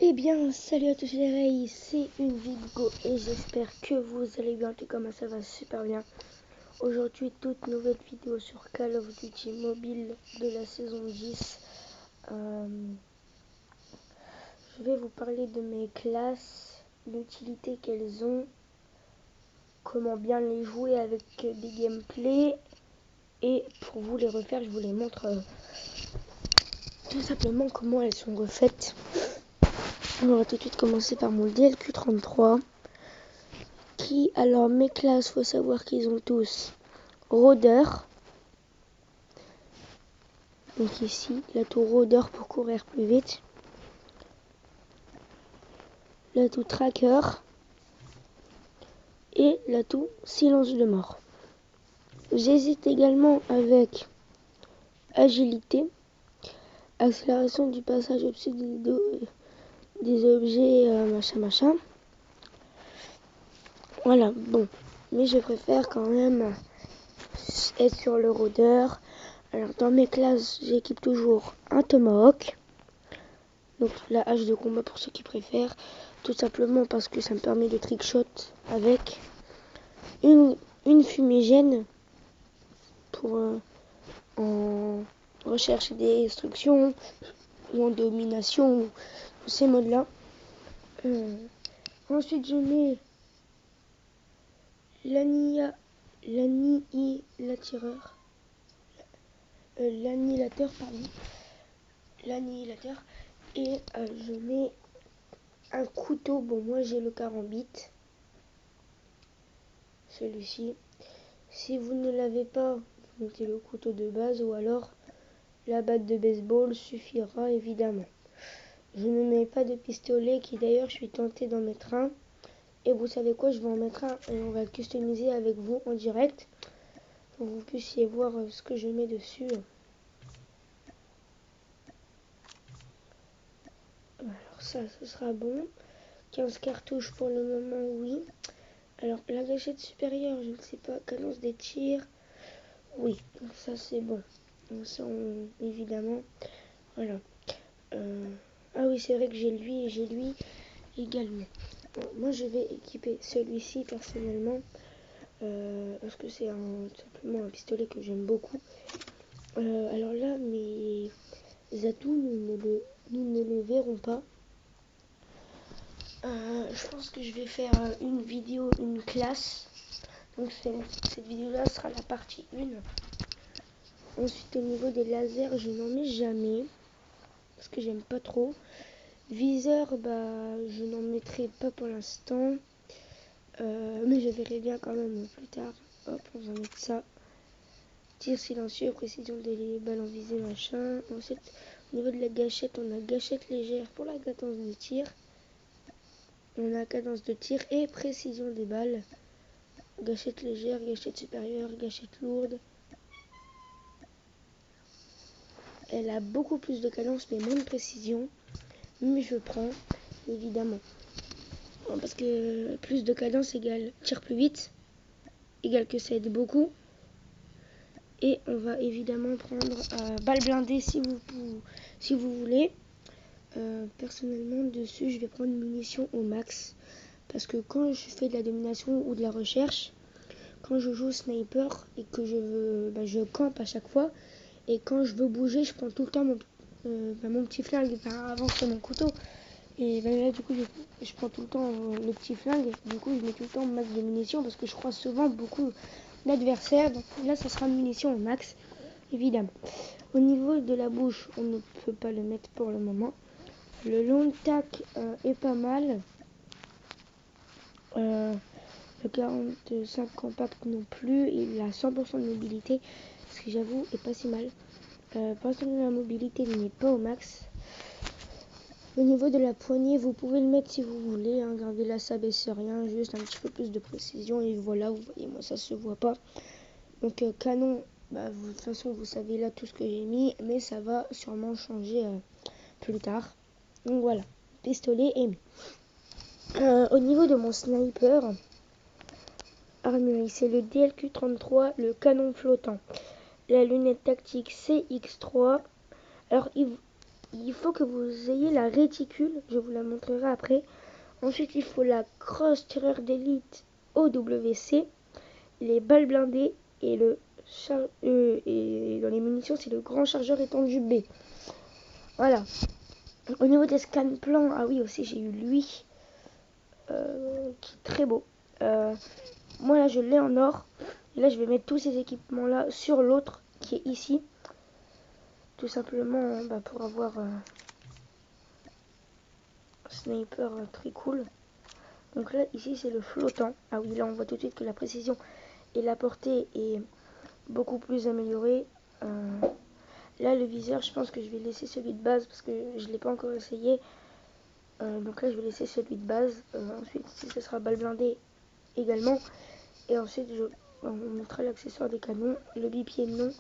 Eh bien, salut à tous les rays, c'est une vidéo et j'espère que vous allez bien, tout comme ça va super bien. Aujourd'hui, toute nouvelle vidéo sur Call of Duty Mobile de la saison 10. Je vais vous parler de mes classes, l'utilité qu'elles ont, comment bien les jouer avec des gameplays. Et pour vous les refaire, je vous les montre tout simplement comment elles sont refaites. On va tout de suite commencer par mon DLQ33. Alors mes classes, faut savoir qu'ils ont tous rôdeur. Donc ici, l'atout rôdeur pour courir plus vite. L'atout tracker. Et l'atout silence de mort. J'hésite également avec agilité. Accélération du passage au-dessus des objets, machin. Voilà, bon. Mais je préfère quand même être sur le rôdeur. Alors dans mes classes, j'équipe toujours un tomahawk. Donc la hache de combat pour ceux qui préfèrent. Tout simplement parce que ça me permet de trickshot avec une fumigène pour en recherche des destructions ou en domination, ou ces modes là. Ensuite je mets l'annihilateur et je mets un couteau. Bon, moi j'ai le carambite, celui-ci. Si vous ne l'avez pas, vous mettez le couteau de base ou alors la batte de baseball suffira évidemment. Je ne mets pas de pistolet, qui d'ailleurs je suis tentée d'en mettre un. Et vous savez quoi, je vais en mettre un et on va le customiser avec vous en direct pour que vous puissiez voir ce que je mets dessus. Alors ça, ce sera bon. 15 cartouches pour le moment, oui. Alors la gâchette supérieure, je ne sais pas. Cadence des tirs, oui. Donc ça c'est bon. Donc ça, évidemment. Voilà. Ah oui, c'est vrai que j'ai lui et j'ai lui également. Bon, moi je vais équiper celui-ci personnellement. Parce que c'est simplement un pistolet que j'aime beaucoup. Alors là, mes atouts, nous ne les verrons pas. Je pense que je vais faire une vidéo, une classe. Donc cette vidéo là sera la partie 1. Ensuite au niveau des lasers, je n'en mets jamais parce que j'aime pas trop. Viseur, je n'en mettrai pas pour l'instant, mais je verrai bien quand même plus tard. Hop, on va mettre ça. Tir silencieux, précision des balles en visée, machin. Ensuite au niveau de la gâchette, on a gâchette légère pour la cadence de tir. On a cadence de tir et précision des balles. Gâchette légère, gâchette supérieure, gâchette lourde. Elle a beaucoup plus de cadence mais moins de précision. Mais je prends, évidemment. Parce que plus de cadence égale tir plus vite. Égale que ça aide beaucoup. Et on va évidemment prendre balle blindée si vous voulez. Personnellement, dessus, je vais prendre munitions au max. Parce que quand je fais de la domination ou de la recherche, quand je joue sniper et que je campe à chaque fois, et quand je veux bouger, je prends tout le temps mon petit flingue avant que mon couteau. Et là, du coup, je prends tout le temps le petit flingue. Du coup, je mets tout le temps max de munitions parce que je croise souvent beaucoup l'adversaire. Donc là, ça sera munitions au max, évidemment. Au niveau de la bouche, on ne peut pas le mettre pour le moment. Le long tac est pas mal. Le 45 compact non plus. Il a 100% de mobilité, ce qui j'avoue est pas si mal. Pour l'instant, la mobilité n'est pas au max. Au niveau de la poignée, vous pouvez le mettre si vous voulez. Gardez là, ça baisse rien, juste un petit peu plus de précision. Et voilà, vous voyez, moi ça se voit pas. Donc canon, de toute façon vous savez là tout ce que j'ai mis, mais ça va sûrement changer plus tard. Donc voilà, pistolet est mis. Au niveau de mon sniper armurerie, c'est le DLQ33, le canon flottant, la lunette tactique CX3. Alors il faut que vous ayez la réticule, je vous la montrerai après. Ensuite, il faut la crosse tireur d'élite OWC, les balles blindées et et dans les munitions, c'est le grand chargeur étendu B. Voilà. Au niveau des scan plans, ah oui, aussi j'ai eu lui, qui est très beau. Moi là, je l'ai en or. Et là, je vais mettre tous ces équipements là sur l'autre qui est ici. Tout simplement pour avoir un sniper très cool. Donc là, ici, c'est le flottant. Ah oui, là, on voit tout de suite que la précision et la portée est beaucoup plus améliorée. Là, le viseur, je pense que je vais laisser celui de base parce que je ne l'ai pas encore essayé. Donc là, je vais laisser celui de base. Ensuite, ici, ce sera balle blindée également. Et ensuite, on mettra l'accessoire des canons. Le bipied, non.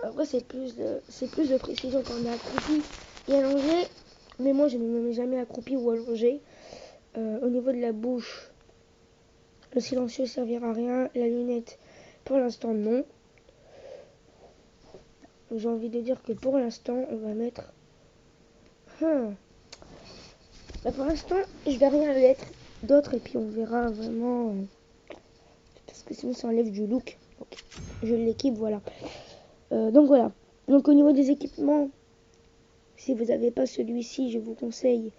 Après, c'est plus de précision quand on est accroupi et allongé. Mais moi, je ne me mets jamais accroupi ou allongé. Au niveau de la bouche, le silencieux servira à rien. La lunette, pour l'instant, non. J'ai envie de dire que pour l'instant, on va mettre... pour l'instant, je vais rien mettre d'autre et puis on verra vraiment... parce que sinon, ça enlève du look. Donc, je l'équipe, voilà. Donc voilà. Donc au niveau des équipements, si vous n'avez pas celui-ci, je vous conseille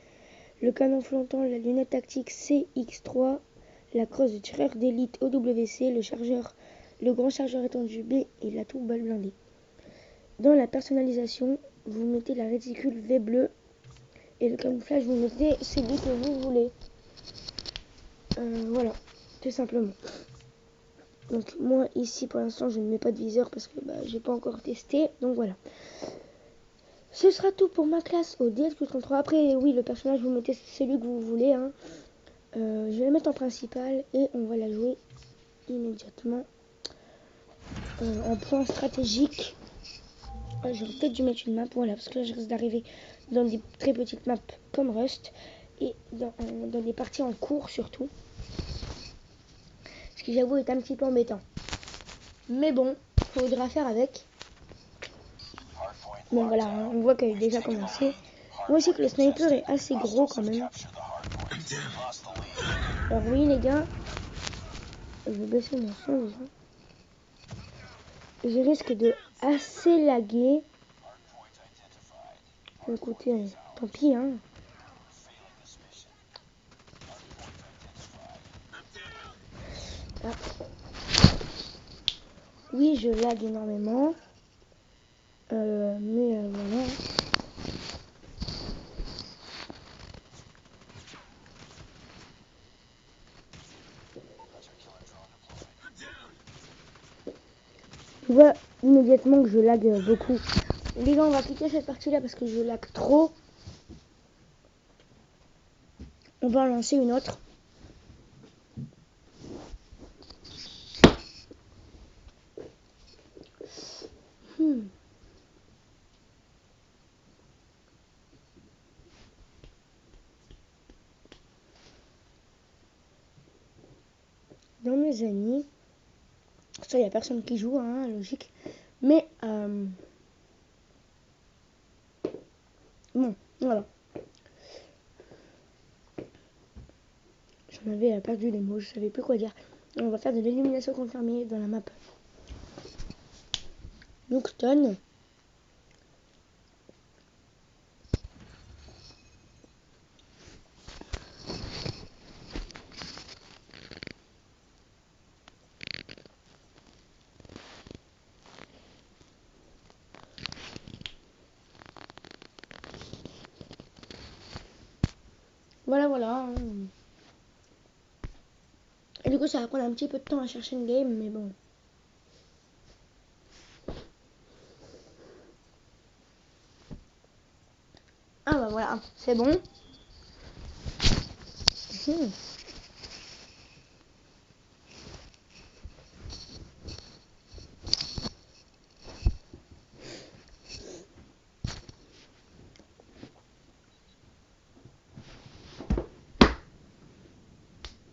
le canon flottant, la lunette tactique CX3, la crosse de tireur d'élite OWC, le grand chargeur étendu B et l'atout balle blindée. Dans la personnalisation, vous mettez la réticule V bleu et le camouflage, vous mettez celui que vous voulez. Voilà, tout simplement. Donc moi ici pour l'instant je ne mets pas de viseur parce que j'ai pas encore testé. Donc voilà. Ce sera tout pour ma classe au DSQ33. Après oui, le personnage vous mettez celui que vous voulez. Je vais la mettre en principal et on va la jouer immédiatement en point stratégique. J'aurais peut-être dû mettre une map, voilà, parce que là je risque d'arriver dans des très petites maps comme Rust et dans des parties en cours surtout. Ce qui j'avoue est un petit peu embêtant. Mais bon, faudra faire avec. Bon voilà, on voit qu'elle est déjà commencé. On voit aussi que le sniper est assez gros quand même. Alors oui les gars, je vais baisser mon son déjà. Je risque de assez laguer. Écoutez, tant pis Ah. Oui, je lag énormément. Mais voilà. Je vois immédiatement que je lag beaucoup. Les gars, on va quitter cette partie-là parce que je lag trop. On va en lancer une autre. Dans mes amis, ça, il n'y a personne qui joue, logique. Mais, bon, voilà. J'en avais perdu les mots, je savais plus quoi dire. On va faire de l'illumination confirmée dans la map Nocturne. Voilà. Et du coup, ça va prendre un petit peu de temps à chercher une game, mais bon. Ah bah voilà, c'est bon.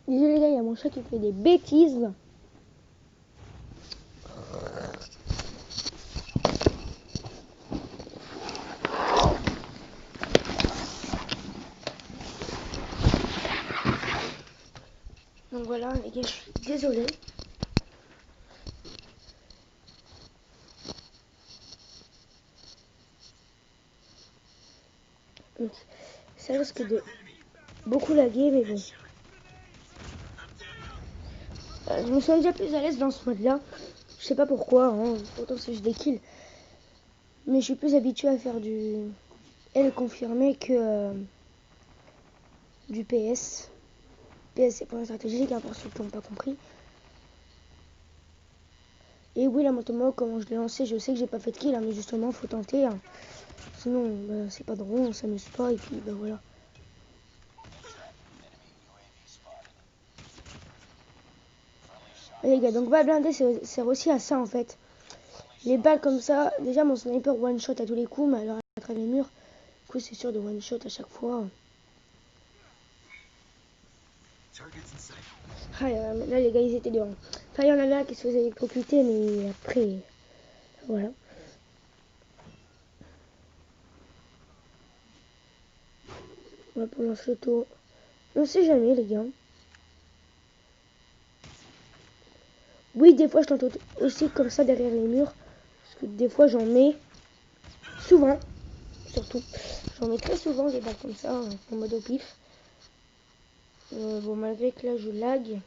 Désolé les gars, il y a mon chat qui fait des bêtises. Donc voilà les gars, je suis désolée. Donc, ça risque de beaucoup laguer, mais bon. Je me sens déjà plus à l'aise dans ce mode là. Je sais pas pourquoi, hein. Pourtant c'est juste des kills. Mais je suis plus habituée à faire du L confirmé que du PS. PS c'est point stratégique, hein, pour ceux qui n'ont pas compris. Et oui, la motomo, comment je l'ai lancé, je sais que j'ai pas fait de kill, hein, mais justement faut tenter. Hein. Sinon bah, c'est pas drôle, on s'amuse pas et puis bah voilà. Et les gars, donc balle blindée sert aussi à ça en fait. Les balles comme ça, déjà mon sniper one shot à tous les coups, mais alors à travers les murs, du coup c'est sûr de one shot à chaque fois. Ah, là les gars ils étaient dehors. Enfin il y en avait un qui se faisait électrocuter, mais après voilà. On va pour lancer l'auto. On sait jamais les gars. Oui, des fois je tente aussi comme ça derrière les murs, parce que des fois j'en mets souvent, surtout j'en mets très souvent des balles comme ça en mode au pif. Bon, malgré que là je lag.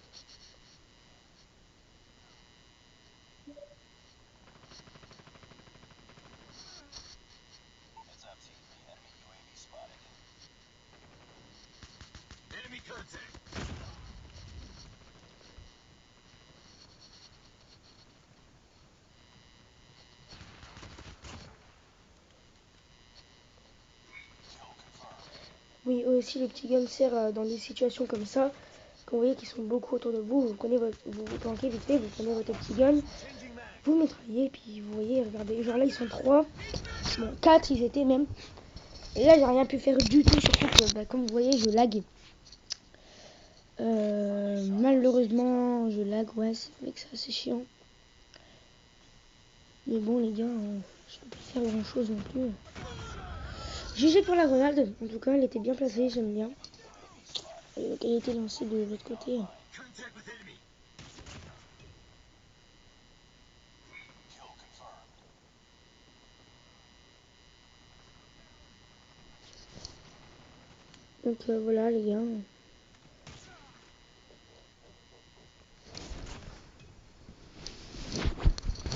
Oui, aussi le petit gun sert dans des situations comme ça. Quand vous voyez qu'ils sont beaucoup autour de vous, vous prenez vous planquez vite fait, vous prenez votre petit gun, vous mitraillez, puis vous voyez, regardez, genre là ils sont 3, bon 4 ils étaient même. Et là j'ai rien pu faire du tout, surtout que bah, comme vous voyez je lag. Malheureusement je lag, ouais c'est vrai que c'est assez chiant. Mais bon les gars, je peux pas faire grand chose non plus. GG pour la grenade, en tout cas elle était bien placée, j'aime bien. Et donc elle était lancée de l'autre côté. Donc voilà les gars.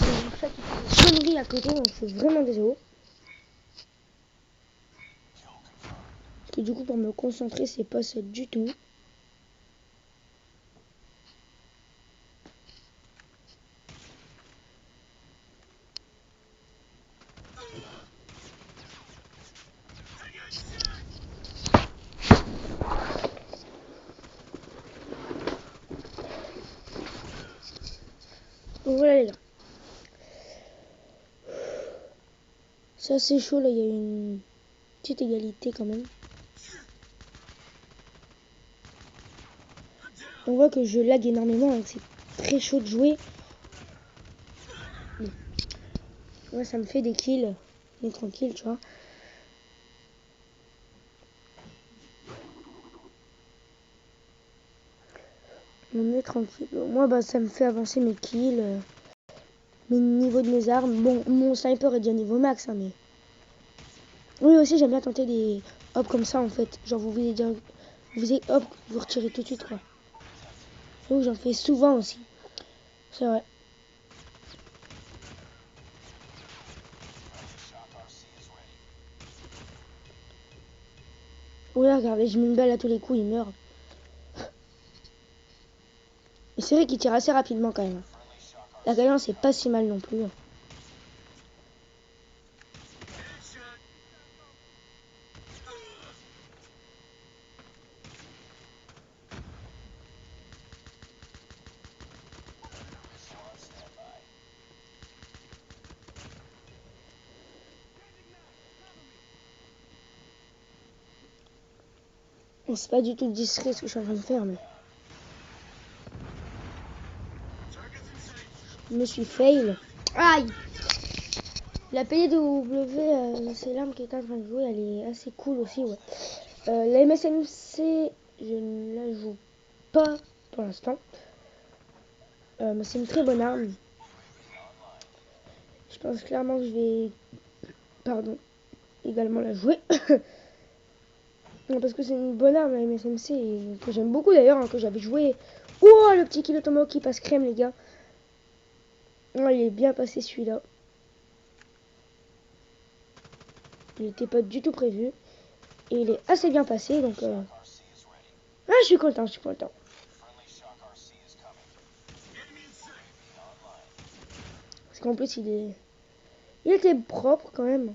Mon chat qui fait des conneries à côté, donc je suis vraiment désolé. Et du coup pour me concentrer c'est pas ça du tout. Donc voilà les gars. C'est assez chaud là, il y a une petite égalité quand même. On voit que je lag énormément et que c'est très chaud de jouer. Bon. Ouais, ça me fait des kills. On est tranquille, tu vois. On est tranquille. Moi, bah, ça me fait avancer mes kills. Mes niveaux de mes armes. Bon, mon sniper est déjà niveau max, hein, mais... Oui, aussi, j'aime bien tenter des hop comme ça, en fait. Genre, vous visez direct... Vous visez hop, vous retirez tout de suite, quoi. Donc, j'en fais souvent aussi. C'est vrai. Oui, regardez, je mets une balle à tous les coups, il meurt. Et c'est vrai qu'il tire assez rapidement, quand même. La cadence, c'est pas si mal non plus. Bon, c'est pas du tout discret ce que je suis en train de faire, mais... Je me suis fail. Aïe! La PW, c'est l'arme qui est en train de jouer, elle est assez cool aussi, ouais. La MSNC, je ne la joue pas pour l'instant. Mais c'est une très bonne arme. Je pense clairement que je vais, également la jouer. Non, parce que c'est une bonne arme la MSMC et que j'aime beaucoup d'ailleurs, hein, que j'avais joué. Oh, le petit Kilo Tomahawk qui passe crème, les gars. Oh, il est bien passé celui-là. Il n'était pas du tout prévu. Et il est assez bien passé, donc... Ah, je suis content, je suis content. Parce qu'en plus, il était propre quand même.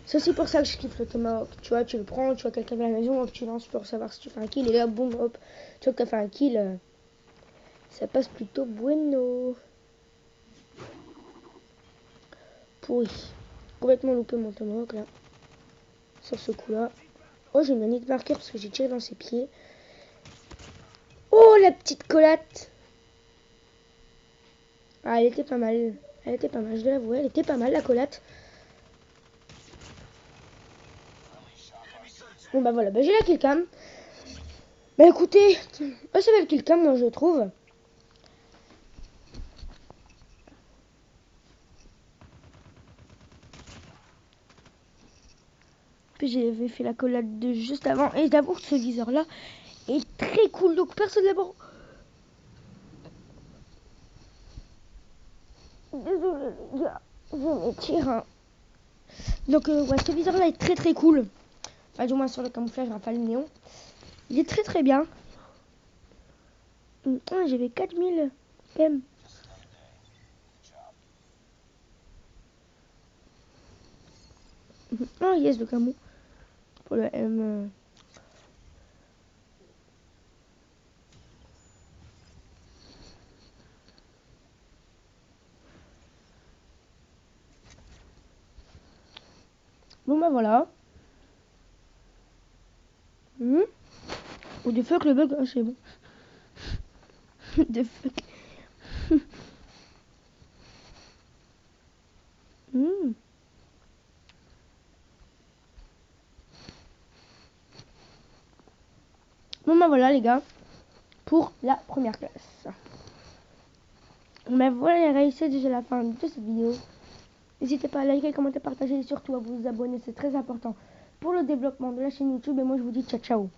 C'est aussi pour ça que je kiffe le Tomahawk. Tu vois, tu le prends, tu vois quelqu'un à la maison, hop, tu lances pour savoir si tu fais un kill. Et là, boum, hop, tu vois que tu as fait un kill. Ça passe plutôt bueno. Pourri. Complètement loupé mon Tomahawk là. Sur ce coup-là. Oh, j'ai mis un hit marker parce que j'ai tiré dans ses pieds. Oh, la petite collate. Ah, elle était pas mal. Elle était pas mal, je dois l'avouer. Elle était pas mal, la collate. Bon, bah voilà, bah, j'ai la killcam. Bah écoutez, assez belle killcam, moi je trouve. Puis j'avais fait la collade de juste avant. Et d'abord, ce viseur-là est très cool. Donc, personne d'abord. Désolé, les gars. Je m'étire. Hein. Donc, ouais, ce viseur-là est très très cool. Enfin, du moins sur le camouflage Rafale Néon. Il est très très bien. Ah, j'avais 4000 M. Ah, yes, le camo. Pour le M. Bon, bah voilà. Ou des fuck le bug, ah, c'est bon. Des fuck. Bon, bah voilà, les gars. Pour la première classe. Mais voilà les gars, c'est déjà la fin de cette vidéo. N'hésitez pas à liker, commenter, partager et surtout à vous abonner, c'est très important pour le développement de la chaîne YouTube. Et moi je vous dis ciao ciao.